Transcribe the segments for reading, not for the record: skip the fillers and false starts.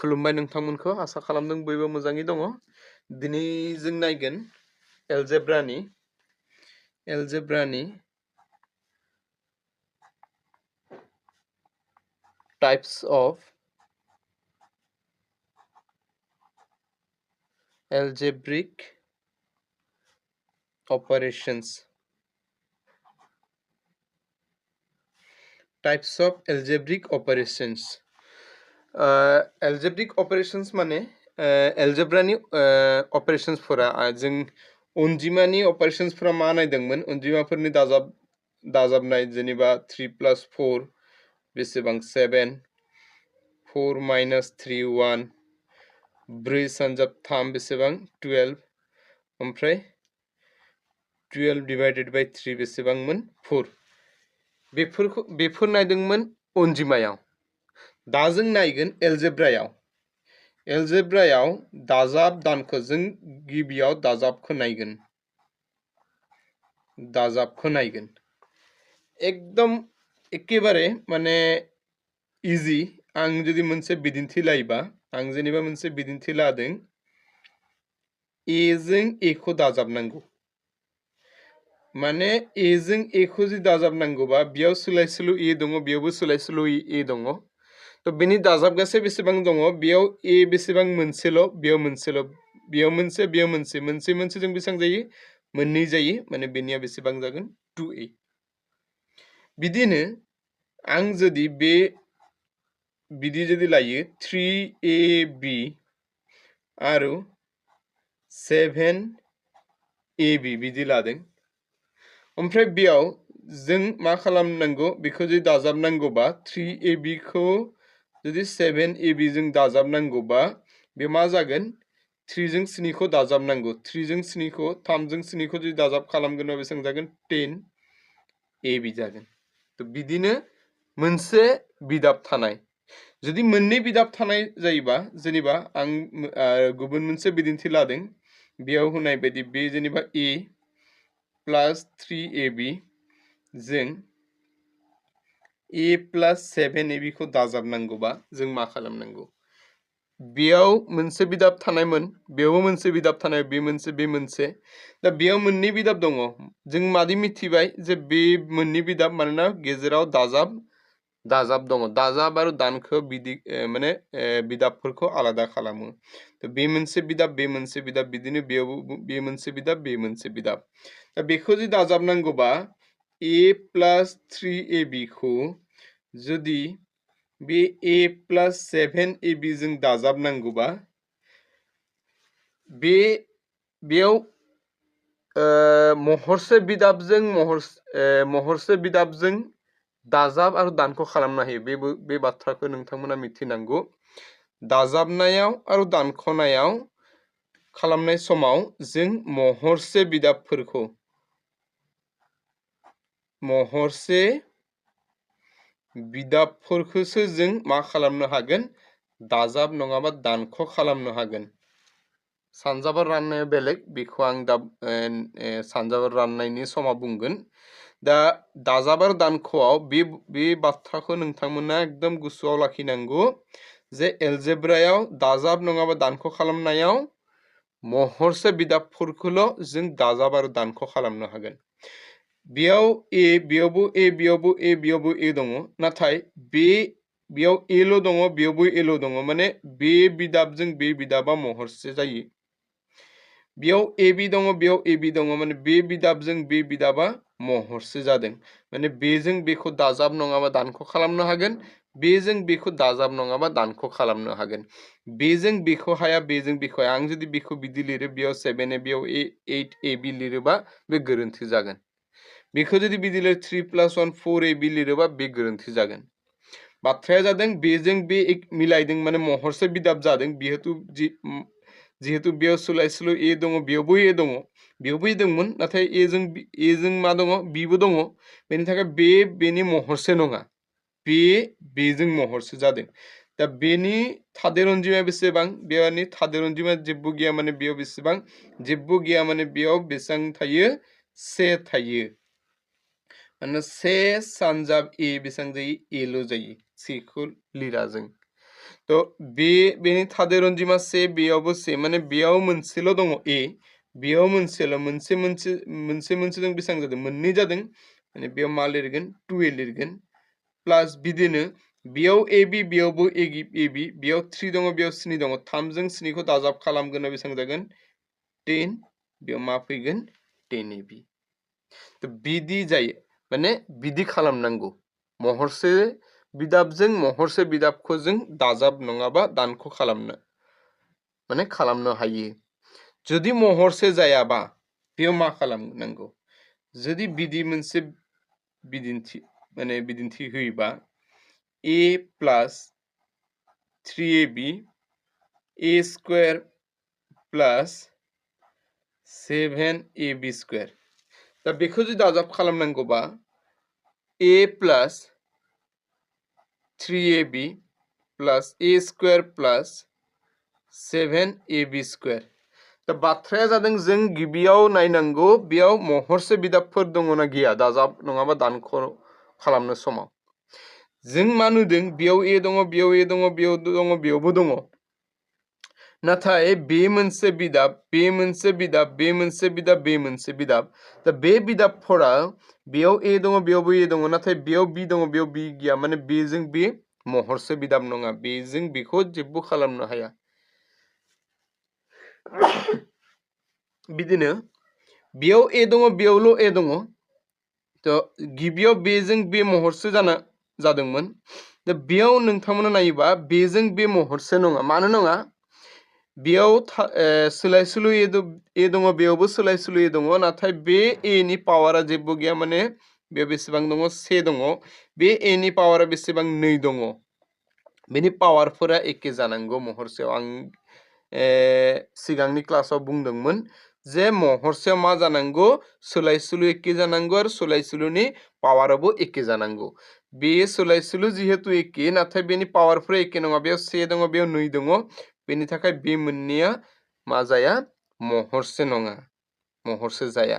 खुलुमबाय नोंथांमोनखौ आसा खालामदों बयबो मोजाङै दङ। दिनै जों नायगोन एलजेब्रानि types of algebraic operations. Types of algebraic operations. Algebraic operations माने algebraनि operationsफोरा जों अनजिमानि operationsफोरा मा नायदोंमोन अनजिमाफोरनि दाजाबनाय जेनेबा 3 + 4 बेसेबां 7 4 - 3 1 4 सानजाब 3 बेसेबां 12 ओमफ्राय 12 / 3 बेसेबांमोन 4 बेफोर नायदोंमोन अनजिमायाव। दा जों नायगोन एलजेब्रायाव दाजाब दानखो जों गिबियाव दाजाबखौ नायगोन एकदम एकेबारे माने इजि। आं जुदि मोनसे बिदिन्थि लायोबा आं जेनेबा मोनसे बिदिन्थि लादों ए जों ए खौ दाजाबनांगौ माने ए जों ए खौ जुदि दाजाबनांगौबा बेयाव सोलायसोलु ए दङ बेयावबो सोलायसोलु ए दङ। तो बेनि दाजाबगासे बेसेबां दङ बेयाव ए बेसेबां मोनसेल' बेयाव मोनसेल' बेयाव मोनसे बेयाव मोनसे जों बेसेबां जायो मोननै जायो माने बेनिया बेसेबां जागोन 2a। बिदिनो आं जुदि बिदि जुदि लायो 3ab आरो 7ab बिदि लादों ओमफ्राय बेयाव जों मा खालामनांगौ बेखौ जुदि दाजाबनांगौबा 3ab खौ जुदि 7ab जों दाजाबनांगौबा बे मा जागोन 3 जों 7 खौ दाजाबनांगौ 3 जों 7 खौ 3 जों 7 खौ जुदि दाजाब खालामगोन बेसेबां जागोन 10ab जागोन। तो बिदिनो मोनसे बिदाब थानाय जुदि मोननै बिदाब थानाय जायोबा जेनेबा आं गुबुन मोनसे बिदिन्थि लादों बेयाव होनाय बायदि बे जेनेबा a + 3ab जों a + 7ab खौ दाजाबनांगौबा जों मा खालामनांगौ बेयाव मोनसे बिदाब थानायमोन बेयावबो मोनसे बिदाब थानाय बे मोनसे दा बेयाव मोननै बिदाब दङ जों मादि मिथिबाय जे बे मोननै बिदाब मानोना गेजेराव दाजाब दङ दाजाब आरो दानखौ माने बिदाबफोरखौ आलादा खालामो। तो बे मोनसे बिदाब बिदिनो बेयावबो बे मोनसे बिदाब दा बेखौ जुदि दाजाबनांगौबा a + 3ab खौ जुदि बे a + 7ab जों दाजाबनांगौबा बेयाव महरसे बिदाबजों दाजाब आरो दानख' खालामनो हायो बे बाथ्राखौ नोंथांमोना मिथिनांगौ। दाजाबनायाव आरो दानख'नायाव खालामनाय समाव जों महरसे बिदाबफोरखौसो जों मा खालामनो हागोन दाजाब नङाबा दानख' खालामनो हागोन। सानजाबा राननाया बेलेग बेखौ आं दा सानजाबा राननायनि समाव बुंगोन। दा दाजाब आरो दानख'आव बे बाथ्राखौ नोंथांमोना एकदम गोसोआव लाखिनांगौ जे एलजेब्रायाव दाजाब नङाबा दानख' खालामनायाव महरसे बिदाबफोरखौल' जों दाजाब आरो दानख' खालामनो हागोन। बेयाव बेयावबो ए दङ नाथाय बेयाव एल' दङ बेयावबो एल' दङ माने बे बिदाबजों बे बिदाबा महरसे जायो। बेयाव ab दङ बेयाव ab दङ माने बे बिदाबजों बे बिदाबा महरसे जादों माने बेजों बेखौ दाजाब नङाबा दानख' खालामनो हागोन बेजों बेखौ दाजाब नङाबा दानख' खालामनो हागोन बेजों बेखौ हाया बेजों बेखौ हाया। आं जुदि बेखौ बिदि लिरो बेयाव 7a बेयाव 8ab लिरोबा बे गोरोन्थि जागोन। बेखौ जुदि बिदि लिरो 3 + 1 4ab लिरोबा बे गोरोन्थि जागोन। बाथ्राया जादों बेजों बे मिलायदों माने महरसे बिदाब जादों जिहेतु बेयाव सोलायसोल' ए दङ बेयावबो ए दङ बेयावबो ए दंमोन नाथाय एजों मा दङ बिबो दङ बेनि थाखाय बेनि महरसे नङा बेजों महरसे जादों। दा बेनि थादेर अनजिमाया बेसेबां बेनि थादेर अनजिमाया जेबो गैया माने बेयाव बेसेबां जेबो गैया माने बेयाव बेसेबां थायो 1 थायो माने 1 सानजाब ए बेसेबां जायो एल' जायो 1 खौ लिरा जों। तो तो बेनि थादेर अनजिमा से बेयावबो से माने बेयाव मोनसेल' दङ ए बेयाव मोनसेल' मोनसे जों बेसेबां जादों मोननै जादों माने बेयाव मा लिरगोन 2a लिरगोन प्लास बिदिनो बेयाव ab बेयावबो ab बेयाव 3 दङ बेयाव 3 दङ 3 जों 7 खौ दाजाब खालामगोन बेसेबां जागोन 10 बेयाव मा फैगोन 10ab तो बिदि जायो माने बिदि खालामनांगौ महरसे बिदाबजों महरसे बिदाबखौ जों दाजाब नङाबा दानख' खालामनो माने खालामनो हायो जुदि महरसे जायाबा बेयाव मा खालामनांगौ जुदि बिदि मोनसे बिदिन्थि होयोबा a plus 3ab a square plus 7ab square दा बेखौ जुदि दाजाब खालामनांगौबा a plus 3ab plus a square plus 7ab square दा बाथ्राया जादों जों गिबियाव नायनांगौ बेयाव महरसे बिदाबफोर दङ ना गैया दाजाब नङाबा दानख' खालामनो समाव जों मा नुदों बेयाव a दङ बेयाव a दङ बेयाव दङ बेयावबो दङ नाथाय बे मोनसे बिदाब बे मोनसे बिदाब बे मोनसे बिदाब बे मोनसे बिदाब दा बे बिदाबफोरा बेयाव a दङ बेयावबो a दङ नाथाय बेयाव b दङ बेयाव b गैया माने बेजों बे महरसे बिदाब नङा बेजों बेखौ जेबो खालामनो हाया बिदिनो बेयाव a दङ बेयावल' a दङ तो गिबियाव बेजों बे महरसे जादोंमोन दा बेयाव नोंथांमोना नायोबा बेजों बे महरसे नङा मानो नङा बेयाव सोलायसोलु ए दङ बेयावबो सोलायसोलु ए दङ नाथाय बे ए नि पावारा जेबो गैया माने बेयाव बेसेबां दङ से दङ बे ए नि पावारा बेसेबां 2 दङ बेनि पावारफोरा एखे जानांगौ महरसेयाव आं सिगांनि क्लासाव बुंदोंमोन जे महरसेयाव मा जानांगौ सोलायसोलु एखे जानांगौ आरो सोलायसोलुनि पावाराबो एखे जानांगौ बे सोलायसोलु जिहेतु एखे नाथाय बेनि पावारफोरा एखे नङा बेयाव से दङ बेयाव 2 दङ बेनि थाखाय बे मोननैया मा जाया महरसे नङा महरसे जाया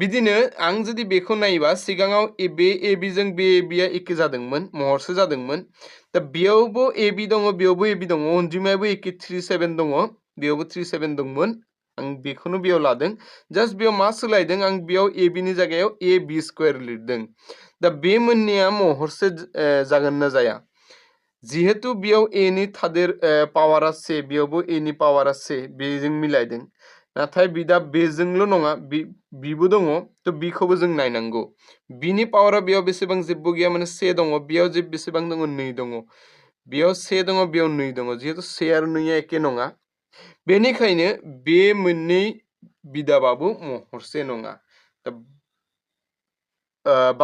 बिदिनो आं जुदि बेखौ नायोबा सिगाङाव बे ab जों बे ab आ एखे जादोंमोन महरसे जादोंमोन दा बेयावबो ab दङ बेयावबो ab दङ अनजिमायाबो एखे 37 दङ बेयावबो 37 दंमोन आं बेखौनो बेयाव लादों जास्ट बेयाव मा सोलायदों आं बेयाव ab नि जायगायाव ab स्क्वायर लिरदों दा बे मोननैया महरसे जागोन ना जाया जिहेतु बेयाव a नि थादेर पावारा से बेयावबो a नि पावारा से बेजों मिलायदों नाथाय बिदा बेजोंल' नङा बिबो दङ तो बिखौबो जों नायनांगौ बिनि पावारा बेयाव बेसेबां जेबो गैया माने से दङ बेयाव जे बेसेबां दङ 2 दङ बेयाव से दङ बेयाव 2 दङ जिहेतु से आरो 2 आ एखे नङा बेनिखायनो बे मोननै बिदाबाबो महरसे नङा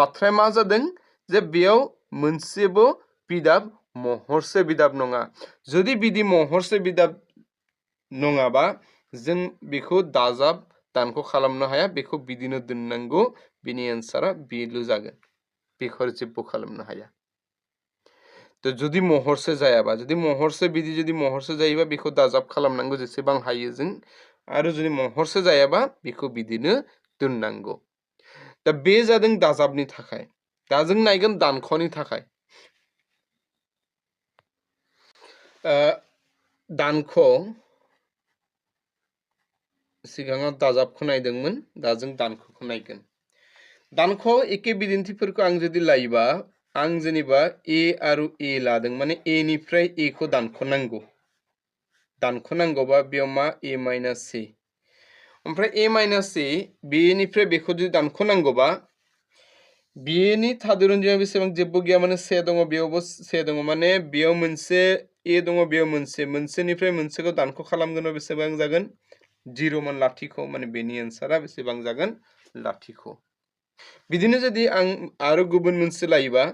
बाथ्राया मा जादों जे बेयाव मोनसेबो बिदाब महरसे बिदाब नङा जुदि बिदि महरसे बिदाब नङाबा जों बेखौ दाजाब दानख' खालामनो हाया बेखौ बिदिनो दोननांगौ बिनि एन्सारा बेल' जागोन बेखौ जेबो खालामनो हाया तो जुदि महरसे जायाबा जुदि महरसे जायोबा बेखौ दाजाब खालामनांगौ जेसेबां हायो जों आरो जुदि महरसे जायाबा बेखौ बिदिनो दोननांगौ दा बे जादों दाजाबनि थाखाय दा जों नायगोन दानख'नि थाखाय दानख' सिगाङाव दाजाबखौ नायदोंमोन दा जों दानख'खौ नायगोन दानख' एखे बिदिन्थिफोरखौ आं जुदि लायोबा आं जेनेबा a आरो a लादों माने a निफ्राय a खौ दानख'नांगौबा बेयाव मा a माइनास c ओमफ्राय a माइनास c बेनिफ्राय बेखौ जुदि दानख'नांगौबा बेनि थादेर अनजिमा बेसेबां जेबो गैया माने से दङ बेयावबो से दङ माने बेयाव मोनसे a दङ बेयाव मोनसेनिफ्राय मोनसेखौ दानख' खालामगोन बेसेबां जागोन 0 मान लाथिख' माने बेनि एन्सारा बेसेबां जागोन लाथिख' बिदिनो जुदि आं आरो गुबुन मोनसे लायोबा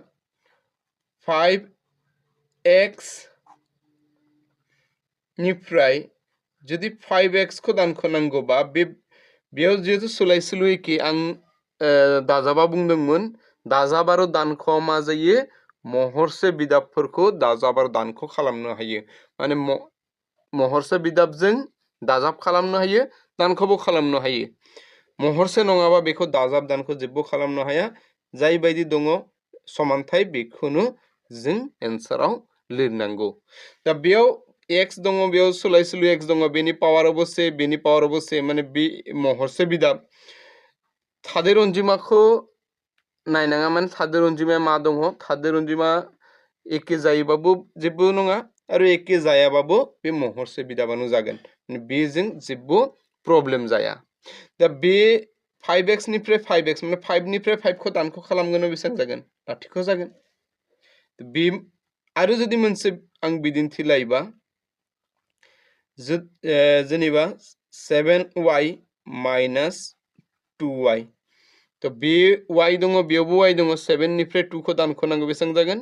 5x निफ्राय जुदि 5x खौ दानख'नांगौबा बेयाव जिहेतु सोलायसोलु एखे आं दाजाबा बुंदोंमोन दाजाब आरो दानख' मा जायो महरसे बिदाबफोरखौ दाजाब आरो दानख' खालामनो हायो माने महरसे बिदाबजों दाजाब खालामनो हायो दानख'बो खालामनो हायो महरसे नङाबा बेखौ दाजाब दानख' जेबो खालामनो हाया जाय बायदि दङ समानथाय बेखौनो जों एन्साराव लिरनांगौ दा बेयाव x दङ बेयाव सोलाय सोलु x दङ बेनि पावारावबो से बेनि पावारावबो से माने बे महरसे बिदाब थादेर अनजिमाखौ नायनाङा माने थादेर अनजिमाया मा दङ थादेर अनजिमा एखे जायोबाबो जेबो नङा आरो एखे जायाबाबो बे महरसे बिदाबानो जागोन बेजों जेबो प्रब्लेम जाया दा बे 5x निफ्राय 5x माने 5 निफ्राय 5 खौ दानख' खालामगोन बेसेबां जागोन लाथिख' जागोन बे आरो जुदि मोनसे आं बिदिन्थि लायोबा जेनेबा 7y माइनास 2y तो बे y दङ बेयावबो y दङ 7 निफ्राय 2 खौ दानख'नांगौ बेसेबां जागोन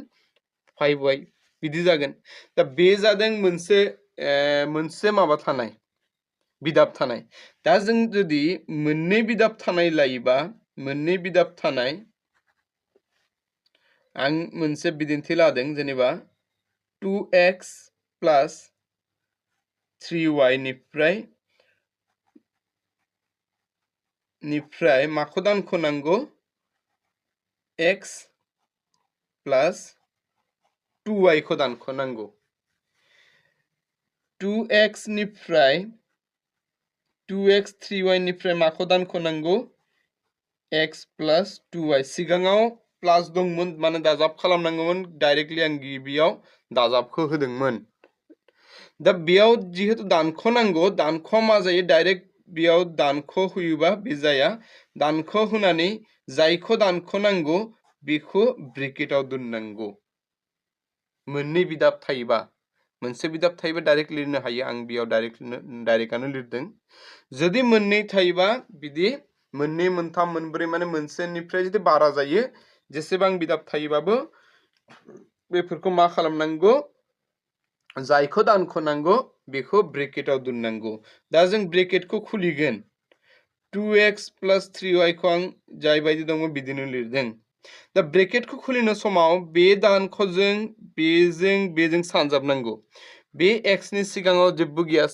5y बिदि जागोन दा बे जादों मोनसे माबा थानाय बिदाब थानाय दा जों जुदि मोननै बिदाब थानाय लायोबा मोननै बिदाब थानाय आं मोनसे बिदिन्थि लादों जेनेबा 2x प्लस 3y निफ्राय माखौ दानख'नांगौ x प्लस 2y खौ दानख'नांगौ 2x निफ्राय 2x 3y निफ्राय माखौ दानख'नांगौ x प्लस 2y सिगाङाव प्लास दंमोन माने दाजाब खालामनांगौमोन डाइरेक्टलि आं गिबियाव दाजाबखौ होदोंमोन दा बेयाव जिहेतु दानख'नांगौ दानख' मा जायो डाइरेक्ट बेयाव दानख' होयोबा बे जाया दानख' होनानै जायखौ दानख'नांगौ बेखौ ब्रेकेटाव दोननांगौ मोननै बिदाब थायोबा मोनसे बिदाब थायोबा डाइरेक्ट लिरनो हायो आं बेयाव डाइरेक्टआनो लिरदों जुदि मोननै थायोबा बिदि मोननै मोनथाम मोनब्रै माने मोनसेनिफ्राय जुदि बारा जायो जेसेबां बिदाब थायोबाबो बेफोरखौ मा खालामनांगौ जायखौ दानख'नांगौ बेखौ ब्रेकेटाव दोननांगौ दा जों ब्रेकेटखौ खुलिगोन 2x प्लस 3y खौ आं जाय बायदि दङ बिदिनो लिरदों दा ब्रेकेटखौ खुलिनो समाव बे दानख'जों बेजों सानजाबनांगौ बे x नि सिगाङाव जेबो गैया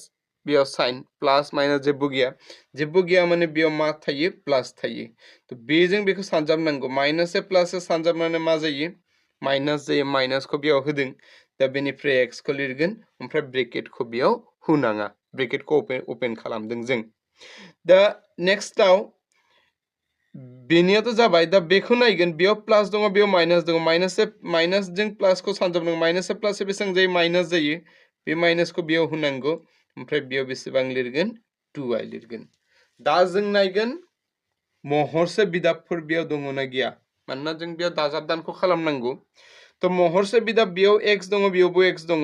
बेयाव साइन प्लास माइनास जेबो गैया माने बेयाव मा थायो प्लास थायो तो बेजों बेखौ सानजाबनांगौ माइनास प्लास सानजाबनानै मा जायो माइनास जायो माइनासखौ बेयाव होदों दा बेनिफ्राय x खौ लिरगोन ओमफ्राय ब्रेकेटखौ बेयाव होनाङा ब्रेकेटखौ ओपन खालामदों जों दा नेक्स्टआव बेनियाथ' जाबाय दा बेखौ नायगोन बेयाव प्लास दङ बेयाव माइनास दङ माइनासजों प्लासखौ सानजाबनांगौ माइनास प्लास बेसेबां जायो माइनास जायो बे माइनासखौ बेयाव होनांगौ ओमफ्राय बेयाव बेसेबां लिरगोन 2y लिरगोन दा जों नायगोन महरसे बिदाबफोर बेयाव दङना गैया मानोना जों बेयाव दाजाब दानख' खालामनांगौ तो महरसे बिदाब बेयाव x दङ बेयावबो x दङ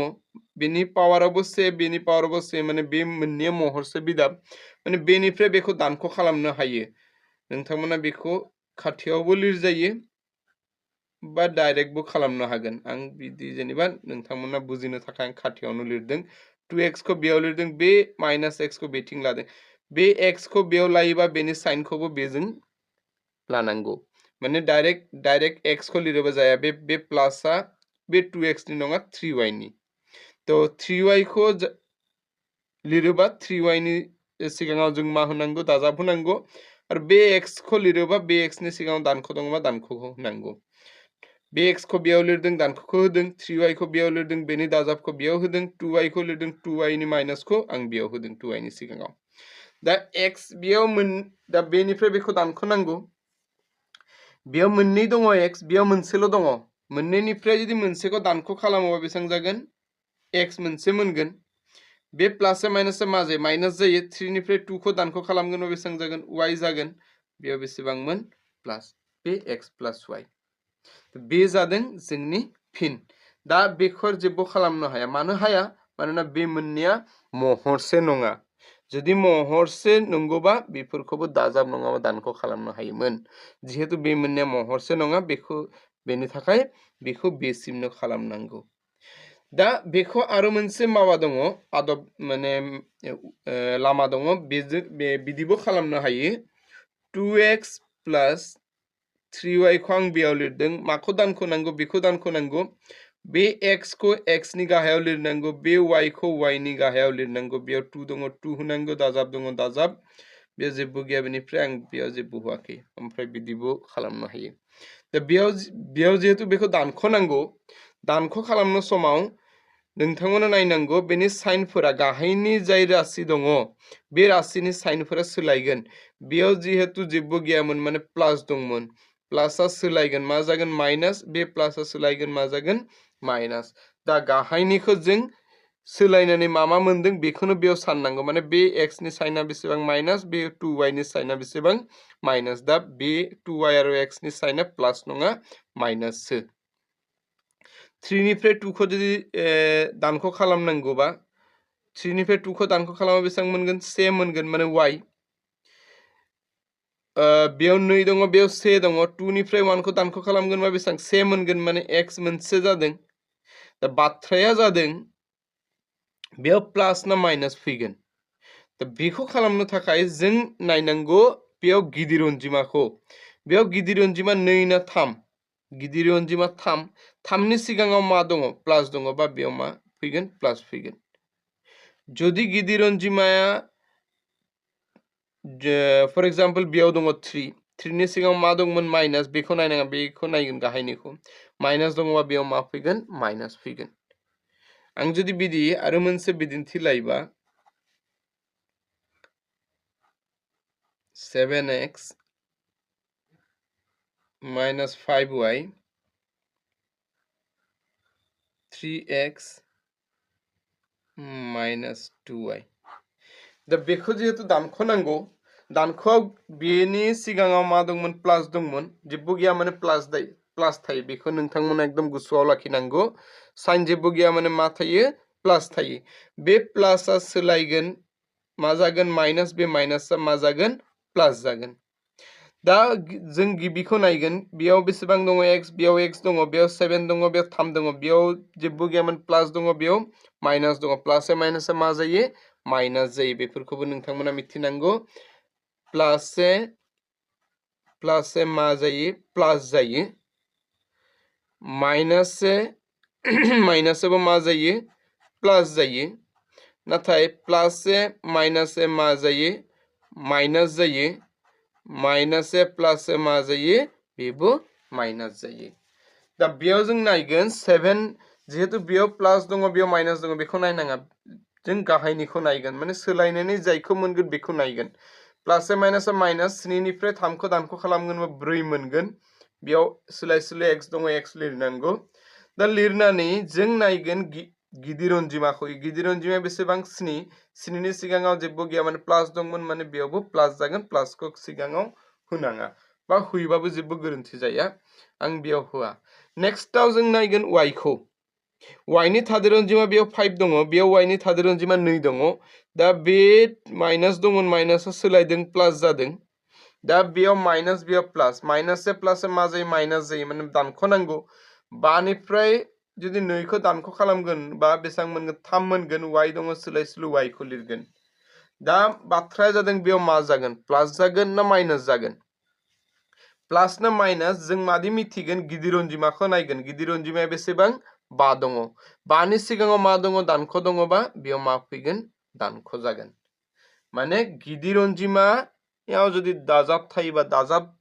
बेनि पावारावबो से बेनि पावारावबो से माने बे मोननै महरसे बिदाब माने बेनिफ्राय बेखौ दानख' खालामनो हायो नोंथांमोना बेखौ खाथियावबो लिरजायो बा डाइरेक्टबो खालामनो हागोन आं बिदि जेनेबा नोंथांमोना बुजिनो थाखाय आं खाथियावनो लिरदों 2x खौ बेयाव लिरदों बे माइनास x खौ बेथिं लादों बे x खौ बेयाव लायोबा बेनि साइनखौबो बेजों लानांगौ माने डाइरेक्ट x खौ लिरोबा जाया बे प्लासआ बे 2x नि नङा 3y नि तो 3y खौ लिरोबा 3y नि सिगाङाव जों मा होनांगौ दाजाब होनांगौ आरो बे x खौ लिरोबा बे x नि सिगाङाव दानख' दङबा दानख'खौ होनांगौ बे x खौ बेयाव लिरदों दानख'खौ होदों 3y खौ बेयाव लिरदों बेनि दाजाबखौ बेयाव होदों 2y खौ लिरदों 2y नि माइनासखौ आं बेयाव होदों 2y नि सिगाङाव दा x बेयाव दा बेनिफ्राय बेखौ दानख'नांगौ बेयाव मोननै दङ x बेयाव मोनसेल' दङ मोननैनिफ्राय जुदि मोनसेखौ दानख' खालामोबा बेसेबां जागोन x मोनसे मोनगोन बे प्लास माइनास मा जायो माइनास जायो 3 निफ्राय 2 खौ दानख' खालामगोन बेसेबां जागोन y जागोन बेयाव बेसेबांमोन प्लास बे x प्लस y बे जादों जोंनि फिन दा बेखौ जेबो खालामनो हाया मानो हाया मानोना बे मोननैया महरसे नङा जुदि महरसे नंगौबा बेफोरखौबो दाजाब नङाबा दानख' खालामनो हायोमोन जिहेतु बे मोननैया महरसे नङा बेनि थाखाय बेखौ बेसिमनो खालामनांगौ दा बेखौ आरो मोनसे माबा दङ आदब माने लामा दङ बिदिबो खालामनो हायो 2x प्लस 3y खौ आं बेयाव लिरदों माखौ दानख'नांगौ बेखौ दानख'नांगौ बे x खौ x नि गाहायाव लिरनांगौ बे y खौ y नि गाहायाव लिरनांगौ बेयाव 2 दङ 2 होनांगौ दाजाब दङ दाजाब बे जेबो गैया बेनिफ्राय आं बेयाव जेबो होआखै ओमफ्राय बिदिबो खालामनो हायो दा बेयाव जिहेतु बेखौ दानख'नांगौ दानख' खालामनो समाव नोंथांमोना नायनांगौ बेनि साइनफोरा गाहायनि जाय राशि दङ बे राशिनि साइनफोरा सोलायगोन बेयाव जिहेतु जेबो गैयामोन माने प्लास दंमोन प्लासआ सोलायगोन मा जागोन माइनास बे प्लासआ सोलायगोन मा जागोन माइनास दा गाहायनिखौ जों सोलायनानै मा मोनदों बेखौनो बेयाव साननांगौ माने बे x नि साइनआ बेसेबां माइनास बे 2y नि साइनआ बेसेबां माइनास दा बे 2y आरो x नि साइनआ प्लास नङा माइनाससो 3 निफ्राय 2 खौ जुदि दानख' खालामनांगौबा 3 निफ्राय 2 खौ दानख' खालामबा बेसेबां मोनगोन 1 मोनगोन माने y बेयाव 2 दङ बेयाव 1 दङ 2 निफ्राय 1 खौ दानख' खालामगोनबा बेसेबां 1 मोनगोन माने x मोनसे जादों दा बाथ्राया जादों बेयाव प्लास ना माइनास फैगोन दा बेखौ खालामनो थाखाय जों नायनांगौ बेयाव गिदिर अनजिमाखौ बेयाव गिदिर अनजिमा 2 ना 3 गिदिर अनजिमा 3 3 नि सिगाङाव मा दङ प्लास दङ बा बेयाव मा फैगोन प्लास फैगोन যদি गिदिर अनजिमाया फर एग्जांपल बेयाव दङ 3 3 नि सिगाङाव मा दंमोन माइनास बेखौ नायनाङा बेखौ नायगोन गाहायनिखौ माइनास दङबा बेयाव मा फैगोन माइनास फैगोन आं जुदि बिदि आरो मोनसे बिदिन्थि लायोबा 7x minus 5y 3x minus 2y दा बेखौ जिहेतु दानख'नांगौ दानख'आव बेनि सिगाङाव मा दंमोन प्लास दंमोन जेबो गैया माने प्लास थायो बेखौ नोंथांमोना एकदम गोसोआव लाखिनांगौ साइन जेबो गैया माने मा थायो प्लास थायो बे प्लासआ सोलायगोन मा जागोन माइनास बे माइनासआ मा जागोन प्लास जागोन दा जों गिबिखौ नायगोन बेयाव बेसेबां दङ x बेयाव x दङ बेयाव 7 दङ बेयाव 3 दङ बेयाव जेबो गैयामोन प्लास दङ बेयाव माइनास दङ प्लास माइनासआ मा जायो माइनास जायो बेफोरखौबो नोंथांमोना मिथिनांगौ प्लास मा जायो प्लास जायो माइनास माइनासआबो मा जायो प्लास जायो नाथाय प्लास माइनास मा जायो माइनास जायो माइनास प्लास मा जायो बेबो माइनास जायो दा बेयाव जों नायगोन 7 जिहेतु बेयाव प्लास दङ बेयाव माइनास दङ बेखौ नायनाङा जों गाहायनिखौ नायगोन माने सोलायनानै जायखौ मोनगोन बेखौ नायगोन प्लास माइनास माइनास 3 निफ्राय 3 खौ दानख' खालामगोनबा 4 मोनगोन बेयाव सोलाय x दङ x लिरनांगौ दा लिरनानै जों नायगोन गिदिर अनजिमाखौ गिदिर अनजिमाया बेसेबां 7 7 नि सिगाङाव जेबो गैया माने प्लास दंमोन माने बेयावबो प्लास जागोन प्लासखौ सिगाङाव होनाङा बा होयोबाबो जेबो गोरोन्थि जाया आं बेयाव होआ नेक्स्टआव जों नायगोन y खौ y नि थादेर अनजिमा बेयाव 5 दङ बेयाव y नि थादेर अनजिमा 2 दङ दा बे माइनास दंमोन माइनासआ सोलायदों प्लास जादों दा बेयाव माइनास बेयाव प्लास माइनास प्लास मा जायो माइनास जायो माने दानख'नांगौ 5 निफ्राय जुदि 2 खौ दानख' खालामगोन बा बेसेबां मोनगोन 3 मोनगोन y दङ सोलाय सोल' y खौ लिरगोन दा बाथ्राया जादों बेयाव मा जागोन प्लास जागोन ना माइनास जागोन प्लास ना माइनास जों मादि मिथिगोन गिदिर अनजिमाखौ नायगोन गिदिर अनजिमाया बेसेबां 5 दङ 5 नि सिगाङाव मा दङ दानख' दङबा बेयाव मा फैगोन दानख' जागोन माने गिदिर अनजिमायाव जुदि दाजाब थायोबा दाजाब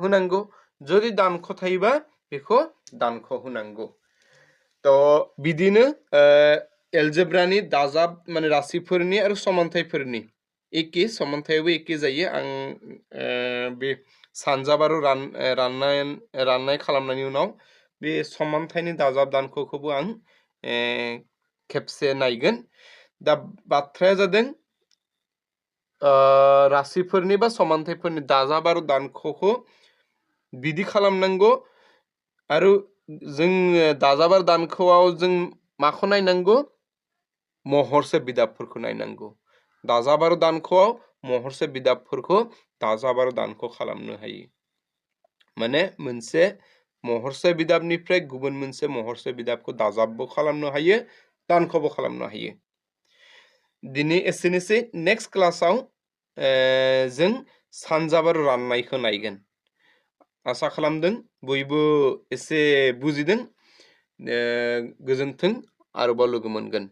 होनांगौ যদি दानख' थायोबा बेखौ दानख' होनांगौ तो बिदिनो एलजेब्रानि दाजाब माने राशिफोरनि आरो समानथायफोरनि एखे समानथायाबो एखे जायो आं बे सानजाब आरो राननाय खालामनायनि उनाव बे समानथायनि दाजाब दानख'खौबो आं खेबसे नायगोन दा बाथ्राया जादों राशिफोरनि बा समानथायफोरनि दाजाब आरो दानख'खौ बिदि खालामनांगौ आरो जों दाजाब आरो दानख'आव जों माखौ नायनांगौ महरसे बिदाबफोरखौ नायनांगौ दाजाब आरो दानख'आव महरसे बिदाबफोरखौ दाजाब आरो दानख' खालामनो हायो माने मोनसे महरसे बिदाबनिफ्राय गुबुन मोनसे महरसे बिदाबखौ दाजाबबो खालामनो हायो दानख'बो खालामनो हायो दिनै एसेनोसै नेक्स्ट क्लासाव जों सानजाब आरो राननायखौ नायगोन आसा खालामदों बयबो एसे बुजिदों गोजोन्थों आरोबाव लोगो मोनगोन